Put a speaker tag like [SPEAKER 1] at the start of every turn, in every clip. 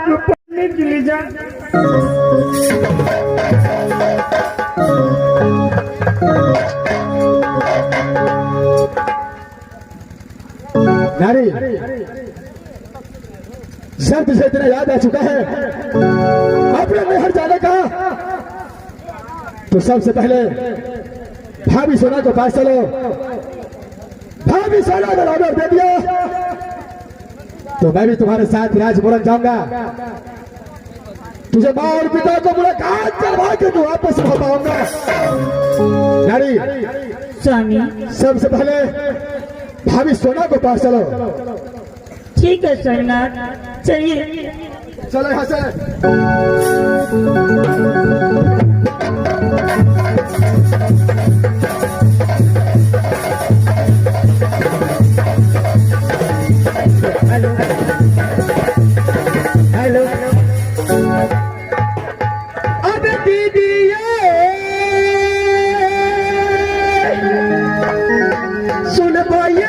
[SPEAKER 1] को पढ़ने के लिए जा।
[SPEAKER 2] नारी, जब तुझे इतना याद आ चुका है अपने मेहर जाने का, तो सबसे पहले भाभी सोना को पास चलो। भाभी सोना अगर ऑर्डर दे दिया तो मैं भी तुम्हारे साथ राजपुरन जाऊंगा। तुझे माँ और पिता को मुलाकात करवा के तू वापस हो पाऊंगा। नारी,
[SPEAKER 1] स्वामी,
[SPEAKER 2] सबसे पहले भाभी सोना को पास चलो।
[SPEAKER 1] ठीक है सोमनाथ, चलिए।
[SPEAKER 2] चलो यहाँ से।
[SPEAKER 1] Hello hello.
[SPEAKER 2] अब दीदी सुन पाइए,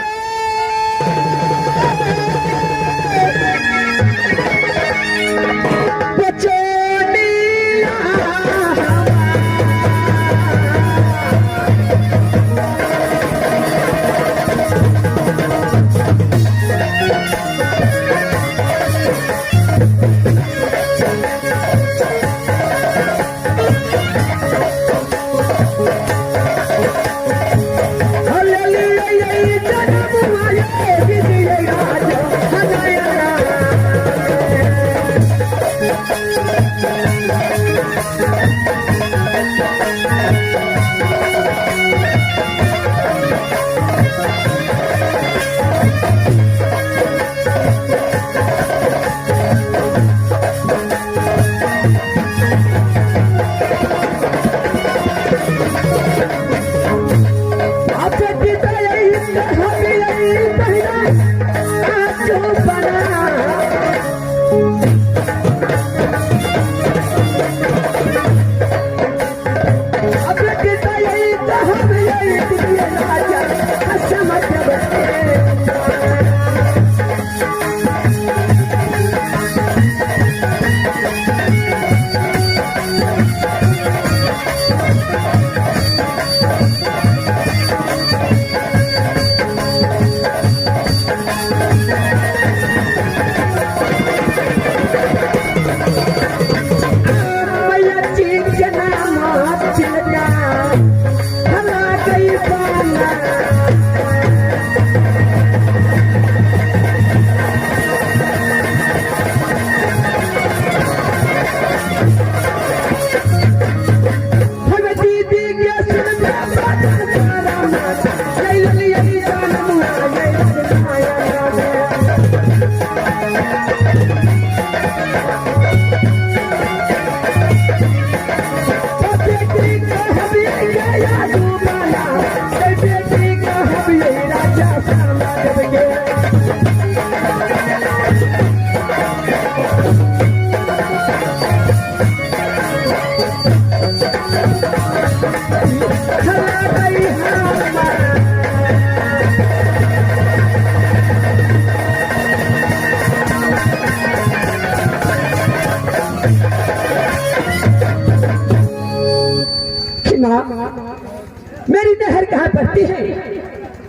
[SPEAKER 3] मेरी नहर कहाँ पड़ती है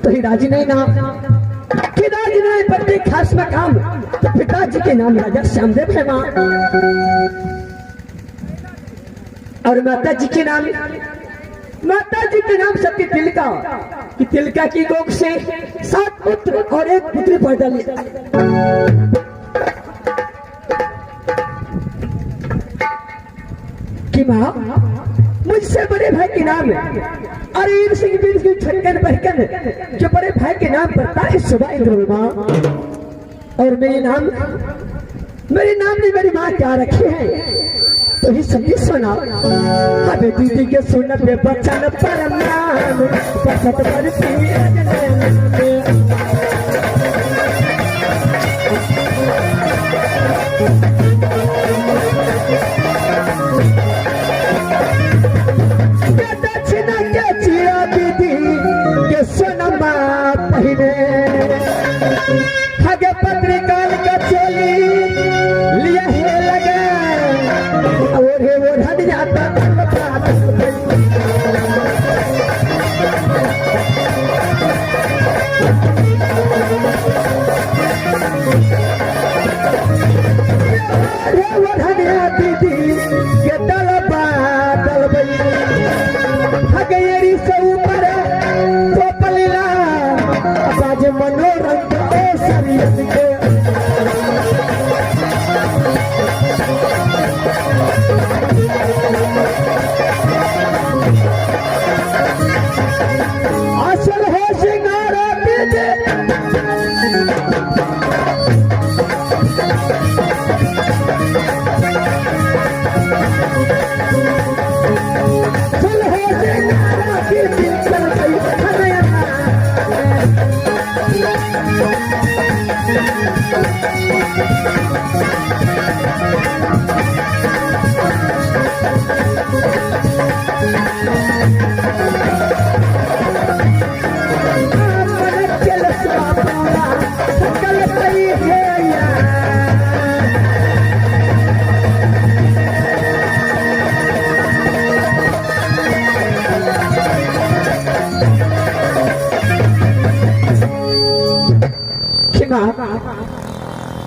[SPEAKER 3] तो ही राजी नहीं नाम कि राजी नहीं पड़ती खास मकाम तो पिताजी के नाम राजा श्यामदेव है माँ, और माता जी के नाम सबके तिलका कि तिलका की गोद से 7 पुत्र और 1 पुत्री पैदा लिया। कि माँ मुझसे बड़े भाई के नाम है अरीर सिंह की छक्कन बहकन जो बड़े भाई के नाम पड़ता है सुबह इंद्र माँ, और मेरे नाम ने मेरी माँ क्या रखे हैं तो ही सभी सुना। अबे दीदी के सुन पे बचन परम नाम बसत बरती हगे पत्रिकाल का चोली लिया है आता बादल भई रे वधनिया दीदी के तल बादल भई हगेरी से ऊपर चोपलीला बाज मनोरंग ए शरीर के असल है सिंगारा दीदी चल है सिंगारा दीदी चल गई हमें चल स्वापूरा कल गई है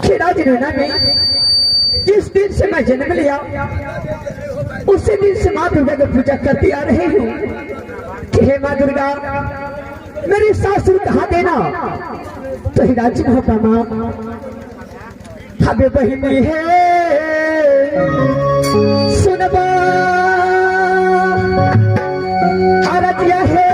[SPEAKER 3] खीरा जिन्होंने में जिस दिन से मैं जन्म लिया उसी दिन से माँ दुर्गा की पूजा करती आ रही हूँ कि हे माँ दुर्गा मेरी सासुर कहाँ देना तो ही राजी होता माँ हमें बहिनी है सुनबा आरतिया है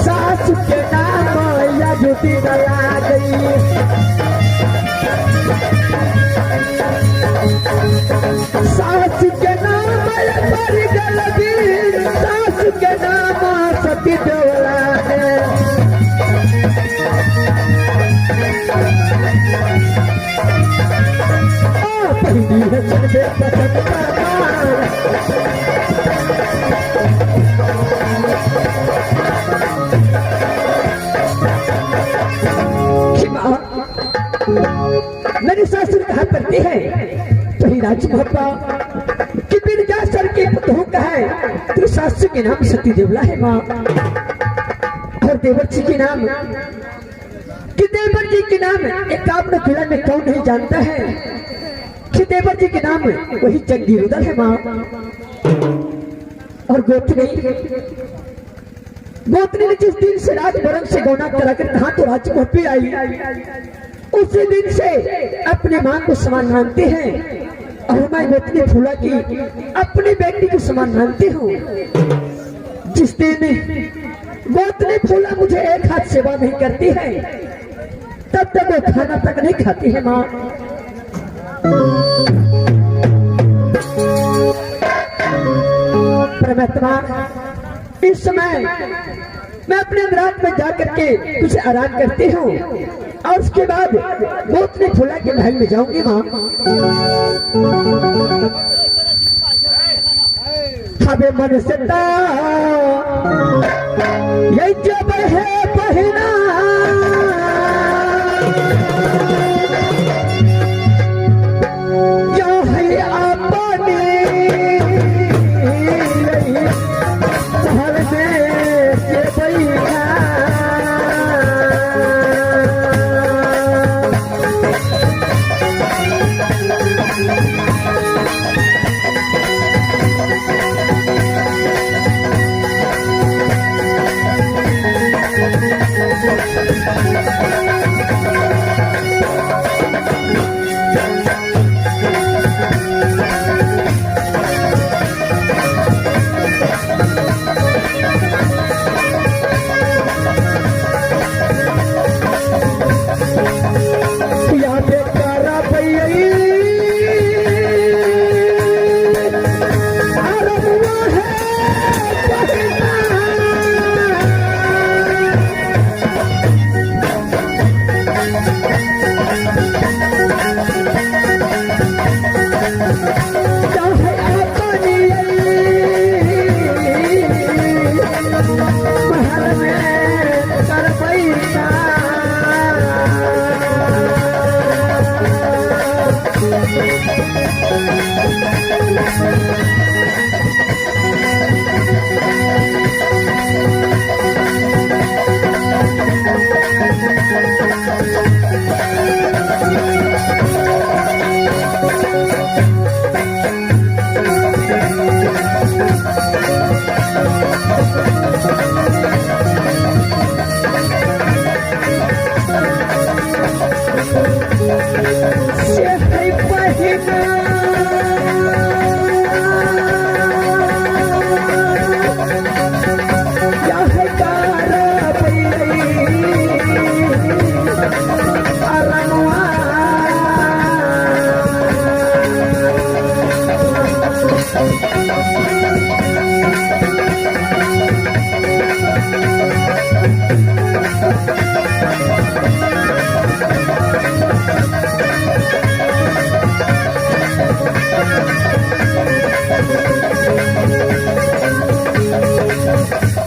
[SPEAKER 3] सास के नाम या जुटी गला गई सास के नाम पर गलगी सास के नाम सती डोला है पहली है चंदे पसंद मेरी सासुर कहा करती है तो ही राज महत्वा कि बिरजासर के पुतों का है तो सासु के नाम सती देवला है माँ और देवर जी के नाम कि देवर जी के नाम एक आपने जिला में कौन नहीं जानता है कि देवर जी के नाम वही चंगी रुदल है माँ और गोतनी ने जिस दिन से राजभरण से गौना कराकर कहा तो राजमहल पे आई उसी दिन से अपने मां को समान मानते हैं और मैं गोतनी फूला की अपनी बेटी को समान मानती हूँ जिस दिन गोतनी फूला मुझे एक हाथ सेवा नहीं करती है तब तक वो खाना तक नहीं खाती है माँ परमात्मा इस समय मैं अपने अंदरात में जाकर के कुछ आराम करती हूँ और उसके बाद गोतनी फूला के महल में जाऊंगी माँ हमें मन से ये जब है बहना जो है अपने शहर में के बैठा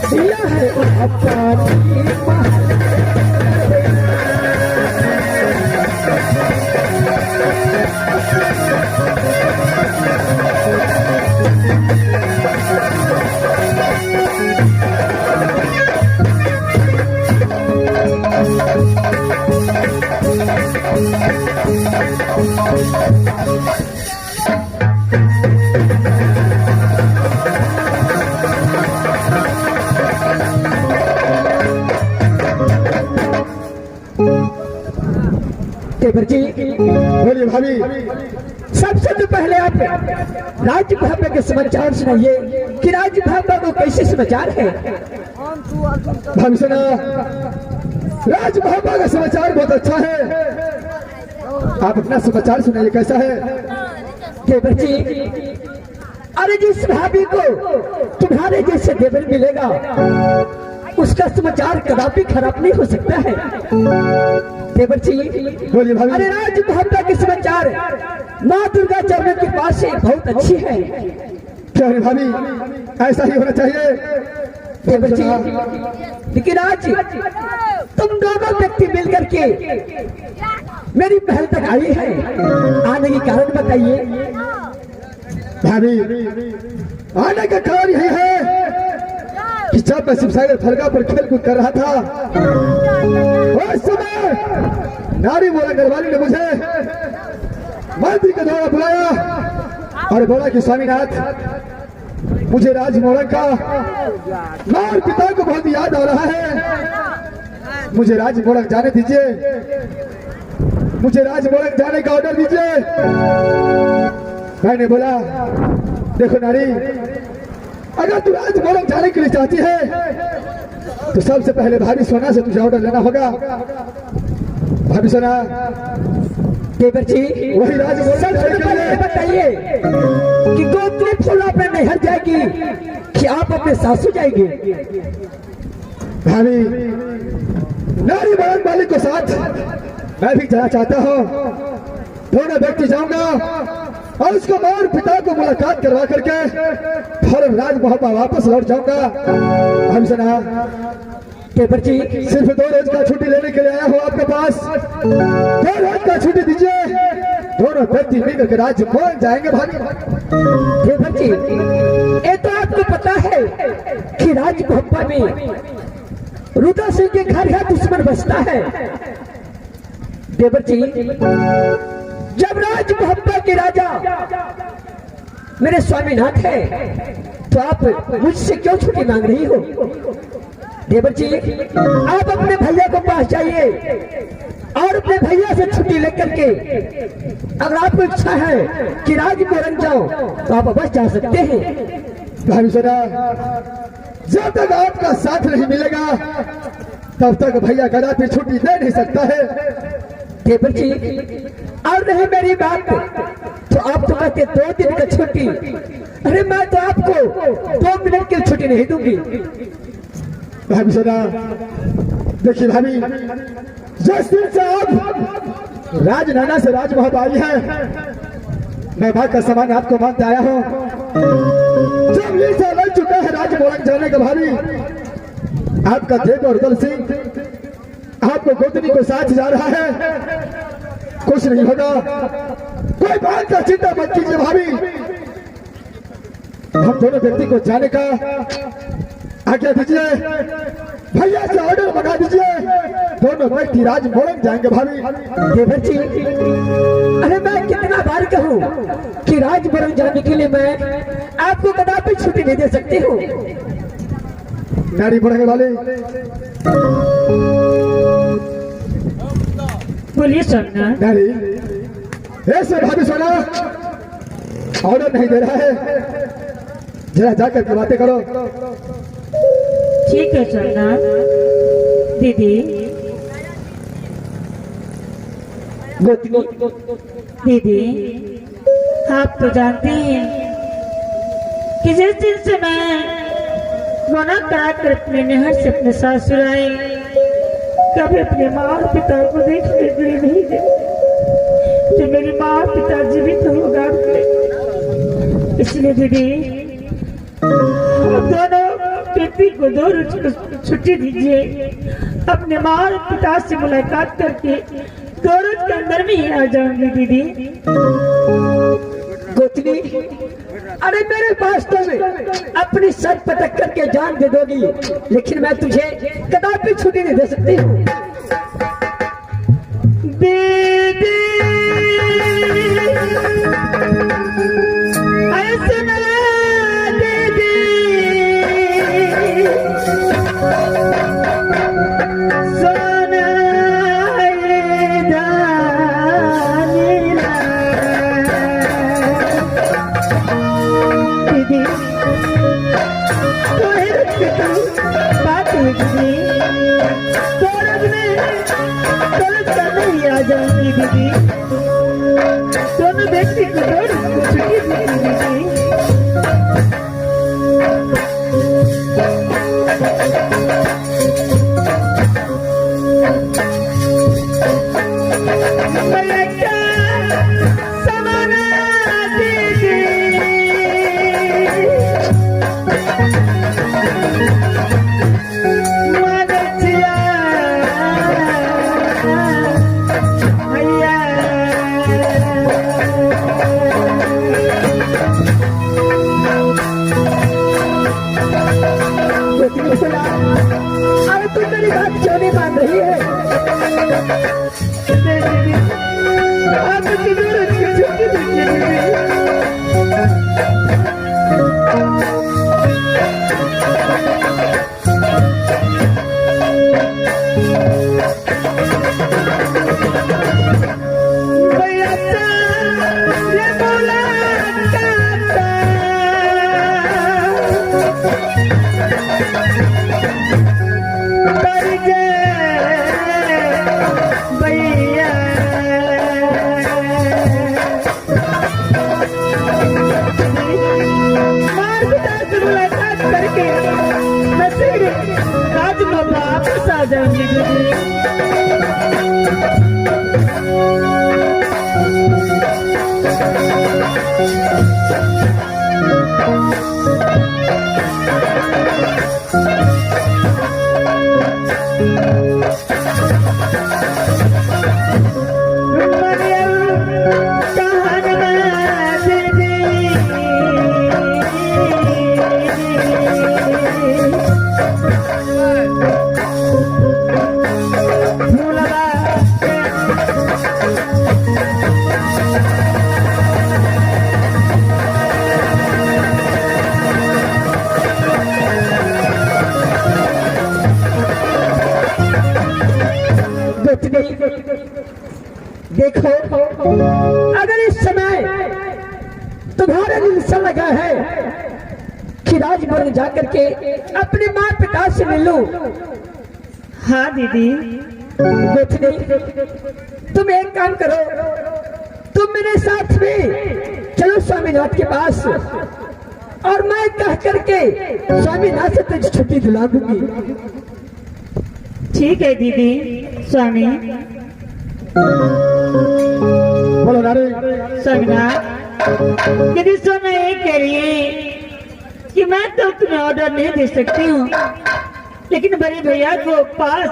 [SPEAKER 3] दिया है अपनी देवर जी,
[SPEAKER 2] बोलिए भाभी।
[SPEAKER 3] सबसे तो पहले आप राजभापा के समाचार सुनाइए कि राजभापा को कैसे समाचार है।
[SPEAKER 2] भाभी सुना, राजभापा का समाचार बहुत अच्छा है। आप अपना समाचार सुनाइए, कैसा है?
[SPEAKER 3] देवर जी, अरे जिस भाभी को तुम्हारे जैसे देवर मिलेगा उसका समाचार कदापि खराब नहीं हो सकता है। देवर जी,
[SPEAKER 2] बोलिए भाभी।
[SPEAKER 3] अरे राजभापा के समाचार माँ दुर्गा चरण के पास से बहुत अच्छी है।
[SPEAKER 2] क्या है भाभी, ऐसा ही होना चाहिए।
[SPEAKER 3] देवर जी, लेकिन आज तुम दोनों व्यक्ति मिलकर के मेरी पहल तक आई है, आने के कारण बताइए।
[SPEAKER 2] भाभी, आने का कारण यही है कि जब मैं शिवसागर फरगा पर खेल कूद कर रहा था उस समय नारी मोरा गढ़वाली ने मुझे मंत्री के द्वारा बुलाया और बोला कि स्वामीनाथ, मुझे राज मोरंग का मार पिता को बहुत याद आ रहा है, मुझे राज मोरंग जाने दीजिए, मुझे राज मोरंग जाने का ऑर्डर दीजिए। मैंने बोला, देखो नारी, अगर तू राज मोरंग जाने के लिए चाहती है तो सबसे पहले भाभी सोना से तुझे ऑर्डर लेना होगा। भाभी सोना,
[SPEAKER 3] देवर जी,
[SPEAKER 2] वही राज मोरंग
[SPEAKER 3] पहले बताइए कि गोत्री फूला पे नहर जाएगी कि आप अपने सासू जाएंगे।
[SPEAKER 2] भाभी, नारी मोरंग वाली को साथ मैं भी जाना चाहता हूँ। दोनों व्यक्ति जाऊंगा और उसको मार पिता को मुलाकात करवा करके फौरन राजमहल वापस लौट जाऊंगा। हम सुना,
[SPEAKER 3] देवर जी,
[SPEAKER 2] सिर्फ 2 रोज का छुट्टी लेने के लिए आया हूँ आपके पास। 2 रोज का छुट्टी दीजिए, दोनों व्यक्ति मिलकर के राजमहल जाएंगे। भाभी,
[SPEAKER 3] देवर जी, ये तो आपको पता है कि राजभप्पा में रुद्र सिंह के घर का दुश्मन बसता है। देवर जी, जब राजभप्पा के राजा मेरे स्वामीनाथ है तो आप मुझसे क्यों छुट्टी मांग रही हो। देवर जी, आप अपने भैया को पास जाइए और अपने भैया से छुट्टी लेकर के अगर आपको इच्छा है कि राज मोरंग जाओ तो आप अवश्य जा सकते हैं।
[SPEAKER 2] भाभी सुना, जब तक आपका साथ नहीं मिलेगा तब तक भैया कदापि छुट्टी दे नहीं सकता है।
[SPEAKER 3] देवर जी, और रही मेरी बात तो आप तो कहते 2 दिन का छुट्टी, अरे मैं तो आपको 2 मिनट की छुट्टी नहीं दूंगी।
[SPEAKER 2] भाभी सुना, देखिए भाभी, जिस दिन से आप राजनाना से राजमहल आई है, मैं बात का सामान आपको मानते आया हूँ। जब ये साल लग चुका है राज मोरंग जाने का, भाभी आपका देव और दल सिंह आपको गोतनी को साथ जा रहा है, कुछ नहीं होगा, कोई बात का चिंता मत कीजिए भाभी। हम दोनों व्यक्ति को जाने का आज्ञा दीजिए, भैया से ऑर्डर मंगा दीजिए, दोनों व्यक्ति राज मोरंग जाएंगे। भाभी,
[SPEAKER 3] देवर जी, अरे मैं कितना बार कहूँ कि राज मोरंग जाने के लिए मैं आपको कदापि छुट्टी नहीं दे सकती हूँ।
[SPEAKER 2] नारी बढ़ने वाले,
[SPEAKER 1] बोलिए सोमनाथ।
[SPEAKER 2] नारी, ऐसे भाभी सोना ऑर्डर नहीं दे रहा है, जरा जाकर के बातें करो।
[SPEAKER 1] ठीक है सोमनाथ। दीदी, दीदी, आप तो जानते हैं समय गुनाह करा कर अपने नहर से अपने सासुर आए, कभी अपने माँ और पिता को देखने के लिए नहीं गए। जो मेरी माँ और पिता जीवित होगा इसलिए दीदी दोनों व्यक्ति को 2 रोज की छुट्टी दीजिए, अपने माँ और पिता से मुलाकात करके 2 रोज के अंदर में ही आ जाऊंगी दीदी।
[SPEAKER 3] गोतनी, अरे मेरे पास तो में अपनी सर पटक करके जान दे दोगी, लेकिन मैं तुझे कदापि छुट्टी नहीं दे सकती हूँ।
[SPEAKER 1] दीदी ऐसे ना दीदी, सोना दीदी बात दीदी नहीं आ जाऊंगी दीदी, दोनों व्यक्ति को छुट्टी दीदी।
[SPEAKER 3] अरे तू मेरी बात क्यों नहीं मान रही है?
[SPEAKER 1] आप छुट्टी दीजिए। वापस आ जाऊंगी दीदी।
[SPEAKER 3] देखो, अगर इस समय तुम्हारा दिल सा लगा है कि राजभवन जाकर के अपने माँ पिता से मिलो।
[SPEAKER 1] हाँ दीदी।
[SPEAKER 3] तुम एक काम करो, तुम मेरे साथ में चलो स्वामीनाथ के पास, और मैं कह करके स्वामीनाथ से तुझे छुट्टी दिला दूंगी।
[SPEAKER 1] ठीक है दीदी। स्वामी
[SPEAKER 2] बोलो नारे।
[SPEAKER 1] स्वामीनाथ, यदि स्वामी ये कह रही है कि मैं तो तुम्हें ऑर्डर नहीं दे सकती हूँ, लेकिन बड़े भैया को पास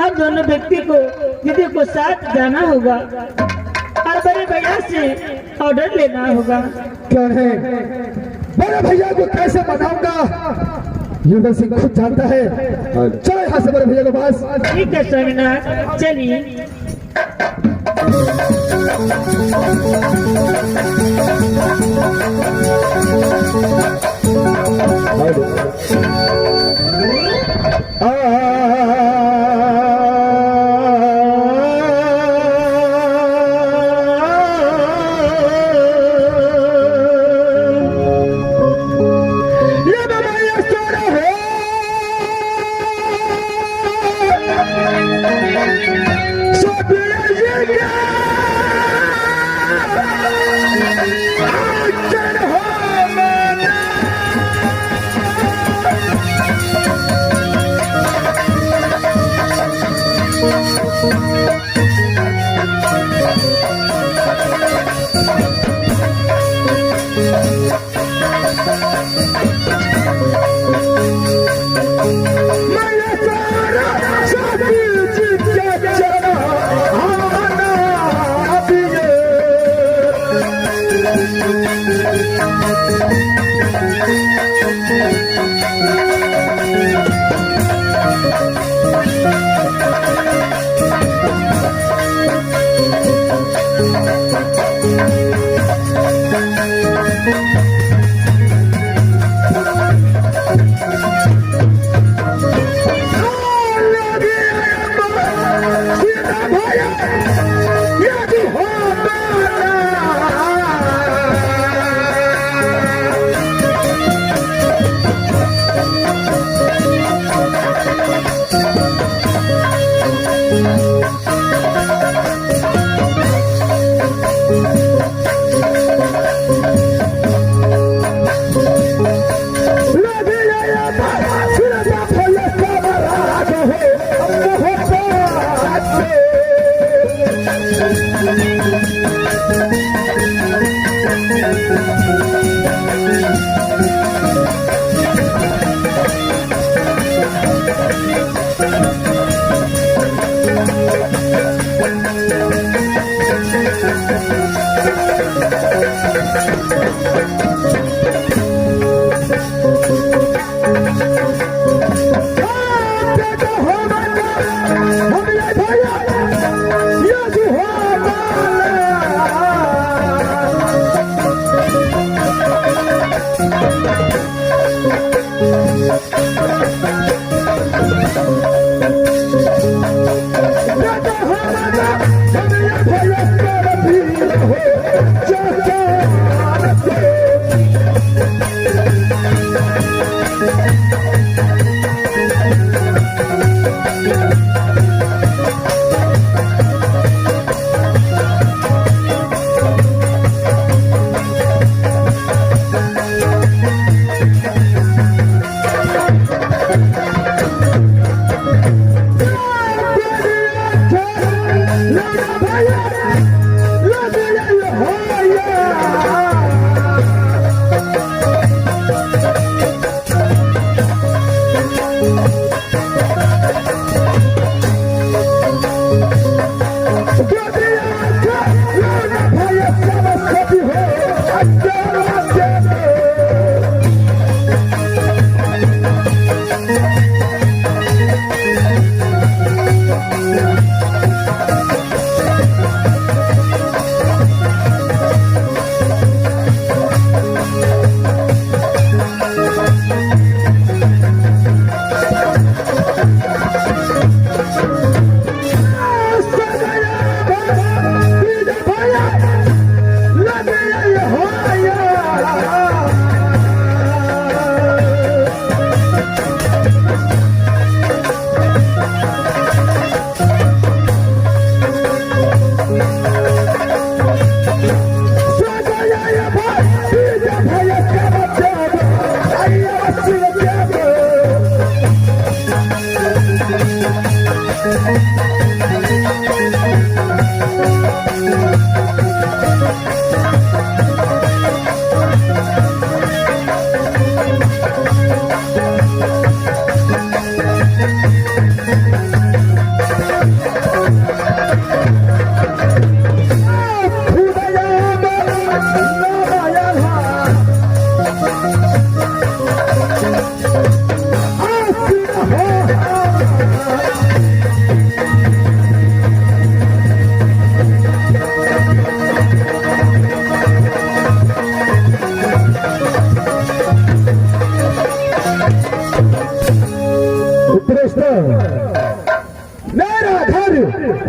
[SPEAKER 1] हम दोनों व्यक्ति को दीदी को साथ जाना होगा और बड़े भैया से ऑर्डर लेना होगा।
[SPEAKER 2] कौन है बड़े भैया को? कैसे मनाऊंगा? युवराज सिंह खुद जानता है। चलो यहाँ से बड़े भैया के पास।
[SPEAKER 1] ठीक है स्वामीनाथ, चलिए।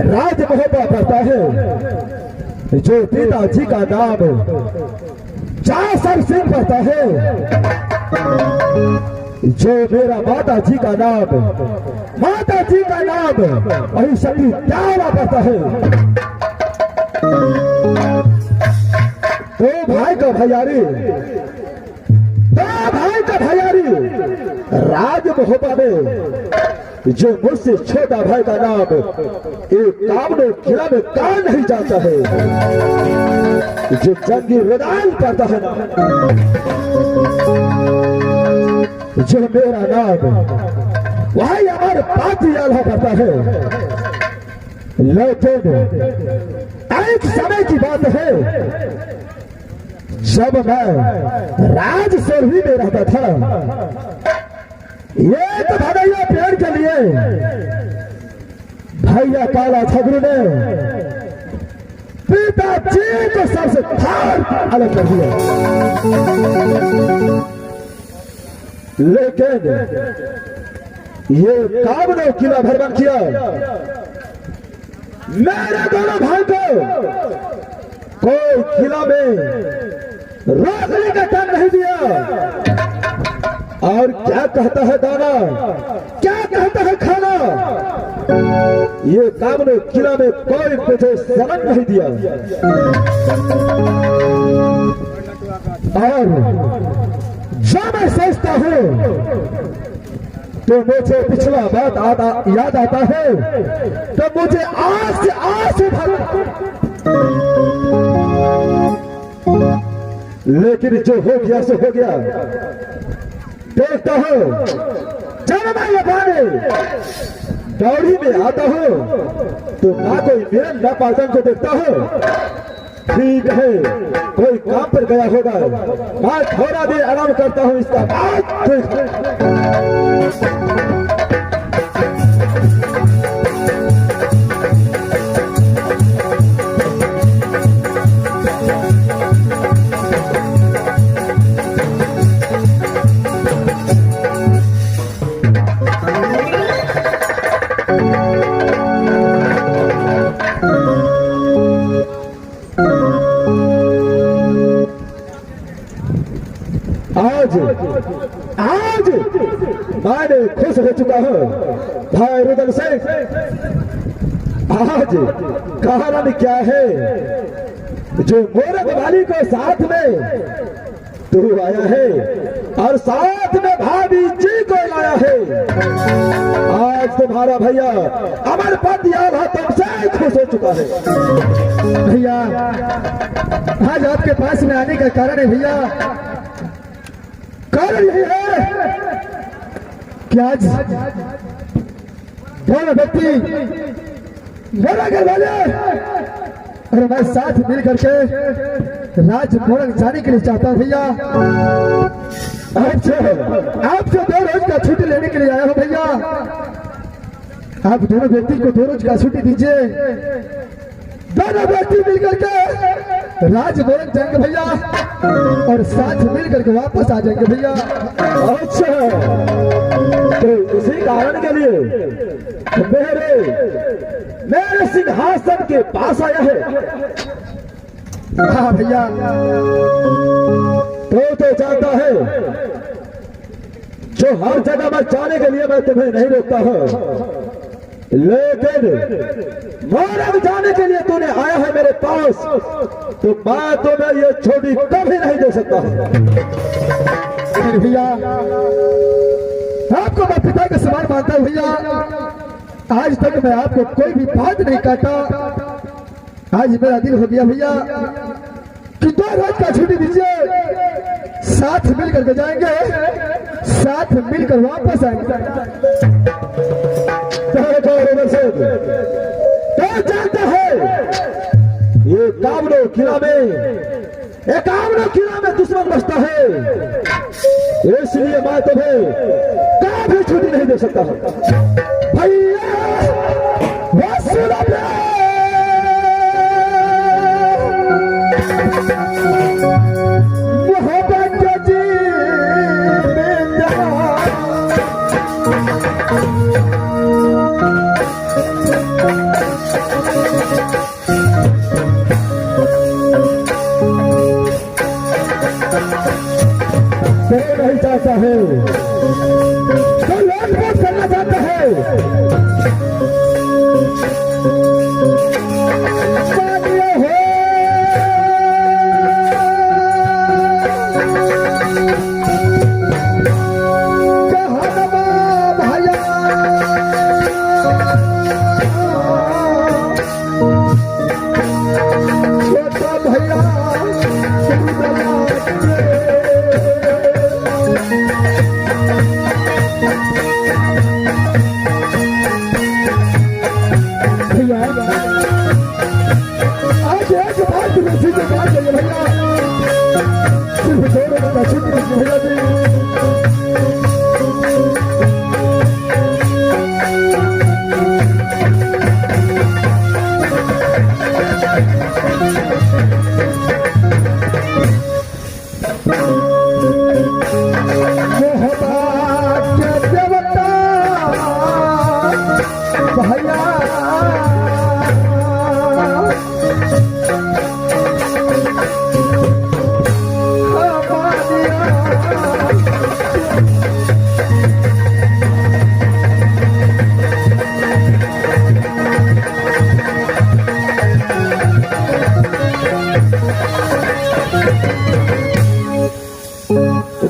[SPEAKER 2] राज मोहब्बा करता है जो पिताजी का नाम जासर सिंह पड़ता है, जो मेरा माता जी का नाम वही सभी दावा पड़ता है। दो भाई का भैयारी राज मोहब्बा में जो मुझसे छोटा भाई का नाम एक कामनो खिला में कान नहीं जाता है, जो जंगी मैदान करता है ना, जो मेरा नाम वही हमारे पार्टी आला करता है। लेकिन एक समय की बात है जब मैं राज सोरही में रहता था, ये तो भदैया पेड़ के लिए भैया काला छगरू ने पिताजी को सबसे फाड़ अलग कर दिया। लेकिन ये काम ने किला भरवन किया, मेरे दोनों भाई को कोई किला में रोकने का काम नहीं दिया। और क्या कहता है दाना, क्या कहता है खाना, ये काम ने किला में कोई मुझे समझ नहीं दिया। और जब मैं सोचता हूँ तो मुझे पिछला बात याद आता है, तो मुझे आज से आंसू भर। लेकिन जो हो गया सो हो गया। देखता हूँ जब मैं ये बारे दौड़ी में आता हूँ तो ना कोई मेरे न पाटन को देखता हूँ। ठीक है, कोई काम पर गया होगा, मैं थोड़ा देर आराम करता हूँ, इसका बाद आज मैं खुश हो चुका हूँ भाई रुदन से। आज कहानी क्या है, जो मोरक वाली को साथ में तू आया है और साथ में भाभी जी को लाया है। आज तुम्हारा भैया अमर पति आला तुमसे खुश हो चुका है।
[SPEAKER 3] भैया आज आपके पास में आने का कारण है भैया,
[SPEAKER 2] कारण यही है
[SPEAKER 3] कि आज दोनों व्यक्ति
[SPEAKER 2] मेरा घर वाले
[SPEAKER 3] और मैं साथ मिल करके राज मोरंग जाने के लिए चाहता हूँ भैया। आपसे 2 रोज का छुट्टी लेने के लिए आया हूँ भैया। आप दोनों व्यक्ति को 2 रोज का छुट्टी दीजिए, दोनों व्यक्ति मिलकर के राज मोरंग जाएंगे भैया और साथ मिल करके वापस आ जाएंगे भैया।
[SPEAKER 2] अच्छा, तो उसी कारण के लिए मेरे सिंहासन के पास आया है।
[SPEAKER 3] हाँ भैया,
[SPEAKER 2] तो जानता है जो हर जगह में जाने के लिए मैं तुम्हें नहीं रोकता हूँ, लेकिन मोरंग जाने के लिए तूने आया है मेरे पास, तो मैं तुम्हें ये छोटी कभी नहीं दे सकता हूँ।
[SPEAKER 3] भैया आपको मैं पिता के समान मानता हूँ भैया। आज तक मैं आपको कोई भी बात नहीं काटा, आज मेरा दिल हो गया भैया कि 2 रोज का छुट्टी दीजिए, साथ मिल करके जाएंगे, साथ मिलकर वापस आएंगे।
[SPEAKER 2] तो जानता है ये कामनो किला में दुश्मन बसता है, इसलिए मैं तुम्हें कभी छुट्टी नहीं दे सकता हूँ। भैया मोहब्बत जी नहीं चाहता है तो लोग करना चाहता है। भाग्य देवता भैया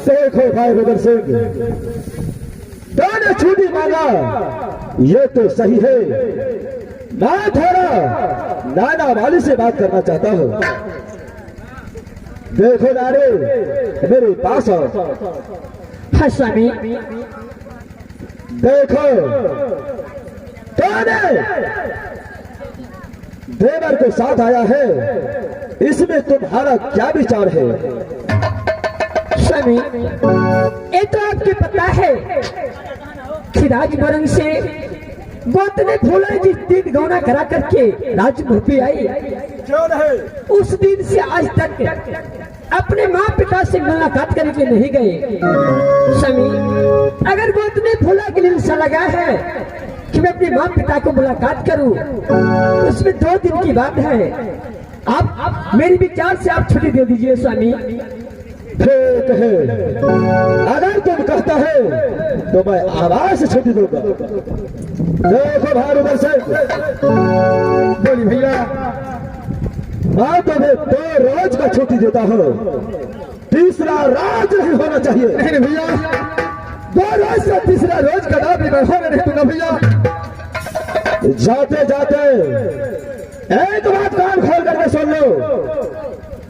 [SPEAKER 2] देखो भाई बदर सिंह, दाने छूटी मांगा ये तो सही है। मैं थोड़ा नाना वाली से बात करना चाहता हूँ। देखो नारे मेरे पास आओ।
[SPEAKER 3] हाँ स्वामी।
[SPEAKER 2] देखो दाने देवर के साथ आया है, इसमें तुम्हारा क्या विचार है?
[SPEAKER 3] स्वामी ये तो आपको पता है कि राजभवन से गोत ने फूला जिस दिन गौना करा करके राजभूपी आई,
[SPEAKER 2] क्यों नहीं?
[SPEAKER 3] उस दिन से आज तक अपने माँ पिता से मुलाकात करने के नहीं गए। स्वामी अगर गोत ने फूला के लिए ऐसा लगा है कि मैं अपने माँ पिता को मुलाकात करूं, तो उसमें 2 दिन की बात है। आप मेरे विचार से आप छुट्टी दे दीजिए स्वामी।
[SPEAKER 2] ठीक है, अगर तुम कहता है तो मैं आवाज से छुट्टी दूंगा। देखो भाई उधर से बोली भैया, मैं तुम्हें 2 रोज का छुट्टी देता हूँ, तीसरा रोज नहीं होना चाहिए। नहीं भैया, 2 रोज से तीसरा रोज का नाम भी होने नहीं दूंगा भैया। जाते जाते एक बात कान खोल करके सुन लो।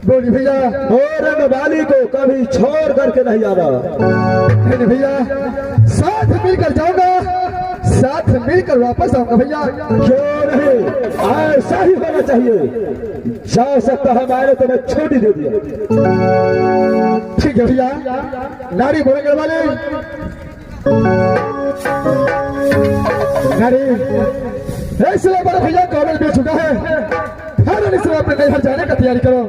[SPEAKER 2] बोली भैया, औरंग वाली को कभी छोड़ करके नहीं आना। नहीं भैया, साथ मिलकर जाऊंगा, साथ मिलकर वापस आऊंगा भैया। क्यों नहीं, ऐसा ही होना चाहिए। जा सकता है, मैंने तुम्हें छुट्टी दे दिया। ठीक है भैया। नारी बोलेंगे वाले नारी इसलिए बड़ा भैया कॉलेज में चुका है, इसलिए अपने नैहर जाने का तैयारी करो।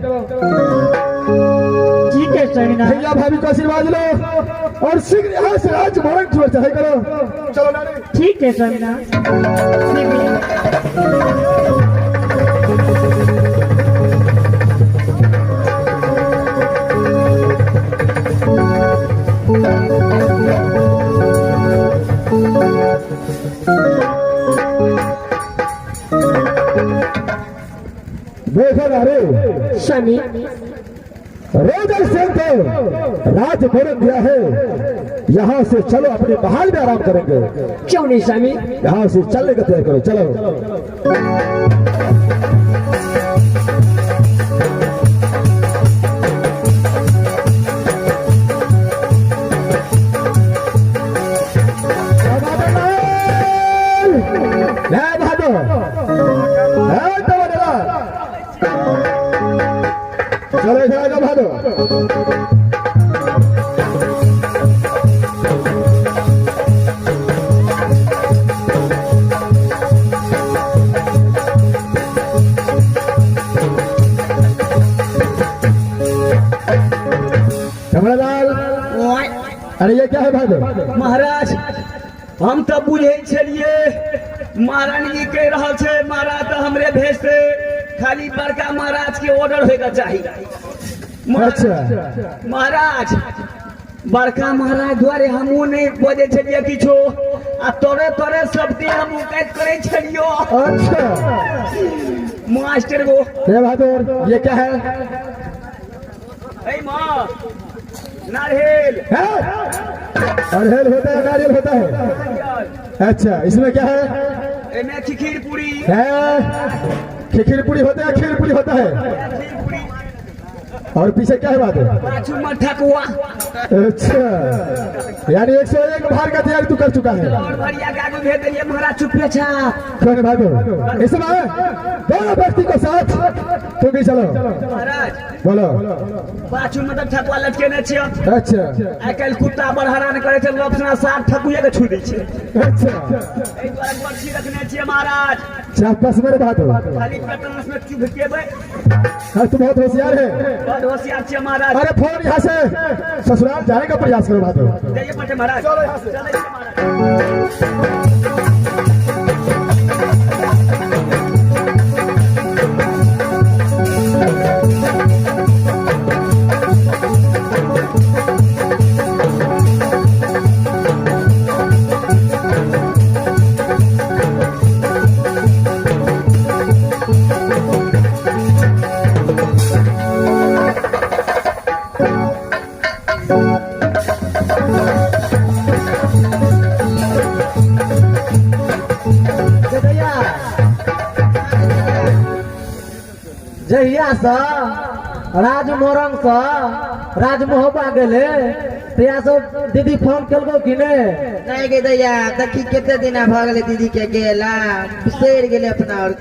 [SPEAKER 1] ठीक है स्वामीनाथ।
[SPEAKER 2] भैया भाभी को आशीर्वाद लो और शीघ्र यहाँ से राजभवन की ओर चढ़ाई करो। चलो नानी।
[SPEAKER 1] ठीक है स्वामीनाथ।
[SPEAKER 2] देखो नारे
[SPEAKER 3] स्वामी
[SPEAKER 2] रोजर सिंह को राजभवन दिया है, यहाँ से चलो अपने महल में आराम करेंगे।
[SPEAKER 3] क्यों नहीं स्वामी?
[SPEAKER 2] यहाँ से चलने का तय करो, चलो। चलो इधर आजा भादो। कमलालाल, अरे ये क्या है भादो?
[SPEAKER 4] महाराज हम तो बुझे छलिए महारानी जी कह रहा छे, महाराज तो हमरे भेज से खाली बड़का महाराज के ऑर्डर होगा चाहिए।
[SPEAKER 2] अच्छा
[SPEAKER 4] महाराज बड़का महाराज द्वारे हमू नहीं बजे छलिए किछो, आ तोरे तोरे सबके हम कैद करे छलियो।
[SPEAKER 2] अच्छा
[SPEAKER 4] मास्टर को
[SPEAKER 2] ये बहादुर, ये क्या है?
[SPEAKER 4] ए माँ नारियल
[SPEAKER 2] अरहल होता है, नारियल होता है। अच्छा इसमें क्या है?
[SPEAKER 4] मैं खीर पूरी
[SPEAKER 2] खीर पूरी होता है, खीर पूरी होता है। और पीछे क्या है बात है?
[SPEAKER 4] पाछू में ठकुआ।
[SPEAKER 2] अच्छा यानी 101 भार का तैयारी तू कर चुका है।
[SPEAKER 4] और बढ़िया गागू भेज दिए महाराज, चुपे छाप।
[SPEAKER 2] कौन भागो इसमें दोनों व्यक्ति को साथ तुम भी चलो।
[SPEAKER 4] महाराज
[SPEAKER 2] बोलो।
[SPEAKER 4] पाछू में तो ठकुआ लटके नहीं छे।
[SPEAKER 2] अच्छा
[SPEAKER 4] आइ काल्हि कुत्ता बड़ हरान करे छे, लोकसना साथ ठकुए के छू दै छे।
[SPEAKER 2] अच्छा
[SPEAKER 4] एहि दुआरे बर्छी रखने छिए महाराज।
[SPEAKER 2] चापस मेरे बात हो,
[SPEAKER 4] खाली पेटनस में चुभ केबै।
[SPEAKER 2] हाँ तू बहुत होशियार है।
[SPEAKER 4] बड़ होशियार छे महाराज।
[SPEAKER 2] अरे फोन यहाँ से ससुराल जाने का प्रयास करो बहादुर।
[SPEAKER 4] जाइए पटे महाराज,
[SPEAKER 2] चलो यहाँ से।
[SPEAKER 4] चलो महाराज।
[SPEAKER 3] जहिया से राजमोरंग से राजमोहबा गेले तहिया सब दीदी फोन केलको कि
[SPEAKER 5] नहीं गे दैया देखी केते दिन भ गेले दीदी के गेला बिसर गेले अपना और